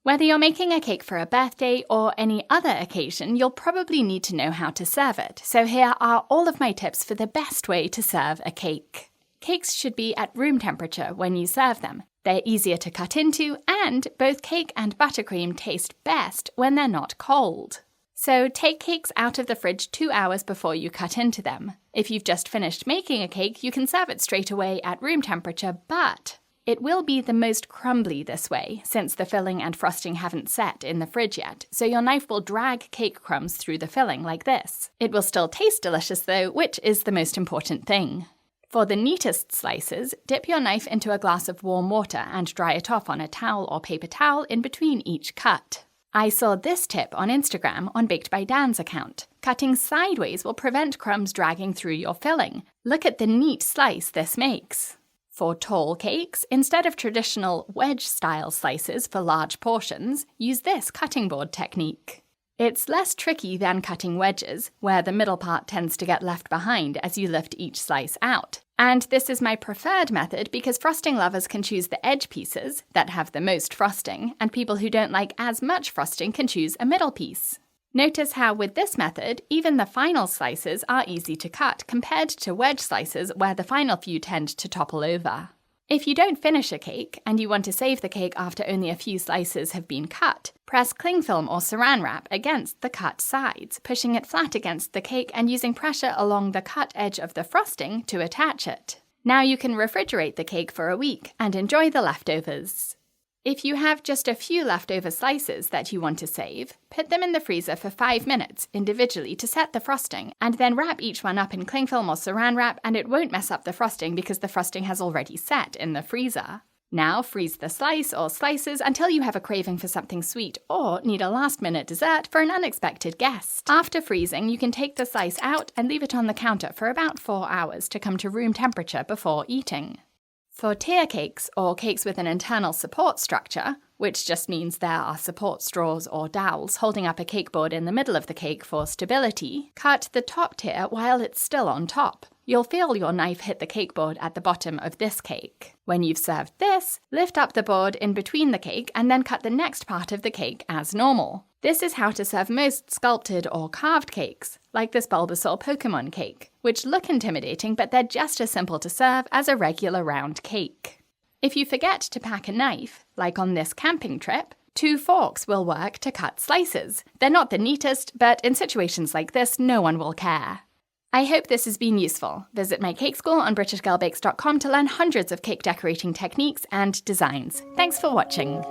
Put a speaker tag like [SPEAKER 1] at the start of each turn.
[SPEAKER 1] Whether you're making a cake for a birthday or any other occasion, you'll probably need to know how to serve it. So here are all of my tips for the best way to serve a cake. Cakes should be at room temperature when you serve them. They're easier to cut into, and both cake and buttercream taste best when they're not cold. So take cakes out of the fridge 2 hours before you cut into them. If you've just finished making a cake, you can serve it straight away at room temperature, but it will be the most crumbly this way, since the filling and frosting haven't set in the fridge yet, so your knife will drag cake crumbs through the filling like this. It will still taste delicious though, which is the most important thing. For the neatest slices, dip your knife into a glass of warm water and dry it off on a towel or paper towel in between each cut. I saw this tip on Instagram on Baked by Dan's account. Cutting sideways will prevent crumbs dragging through your filling. Look at the neat slice this makes. For tall cakes, instead of traditional wedge-style slices for large portions, use this cutting board technique. It's less tricky than cutting wedges, where the middle part tends to get left behind as you lift each slice out. And this is my preferred method because frosting lovers can choose the edge pieces that have the most frosting, and people who don't like as much frosting can choose a middle piece. Notice how with this method, even the final slices are easy to cut compared to wedge slices where the final few tend to topple over. If you don't finish a cake and you want to save the cake after only a few slices have been cut, press cling film or saran wrap against the cut sides, pushing it flat against the cake and using pressure along the cut edge of the frosting to attach it. Now you can refrigerate the cake for a week and enjoy the leftovers. If you have just a few leftover slices that you want to save, put them in the freezer for 5 minutes individually to set the frosting, and then wrap each one up in cling film or saran wrap, and it won't mess up the frosting because the frosting has already set in the freezer. Now freeze the slice or slices until you have a craving for something sweet or need a last-minute dessert for an unexpected guest. After freezing, you can take the slice out and leave it on the counter for about 4 hours to come to room temperature before eating. For tier cakes, or cakes with an internal support structure, which just means there are support straws or dowels holding up a cake board in the middle of the cake for stability, cut the top tier while it's still on top. You'll feel your knife hit the cake board at the bottom of this cake. When you've served this, lift up the board in between the cake and then cut the next part of the cake as normal. This is how to serve most sculpted or carved cakes, like this Bulbasaur Pokemon cake, which look intimidating but they're just as simple to serve as a regular round cake. If you forget to pack a knife, like on this camping trip, 2 forks will work to cut slices. They're not the neatest, but in situations like this, no one will care. I hope this has been useful. Visit my cake school on BritishGirlBakes.com to learn hundreds of cake decorating techniques and designs. Thanks for watching.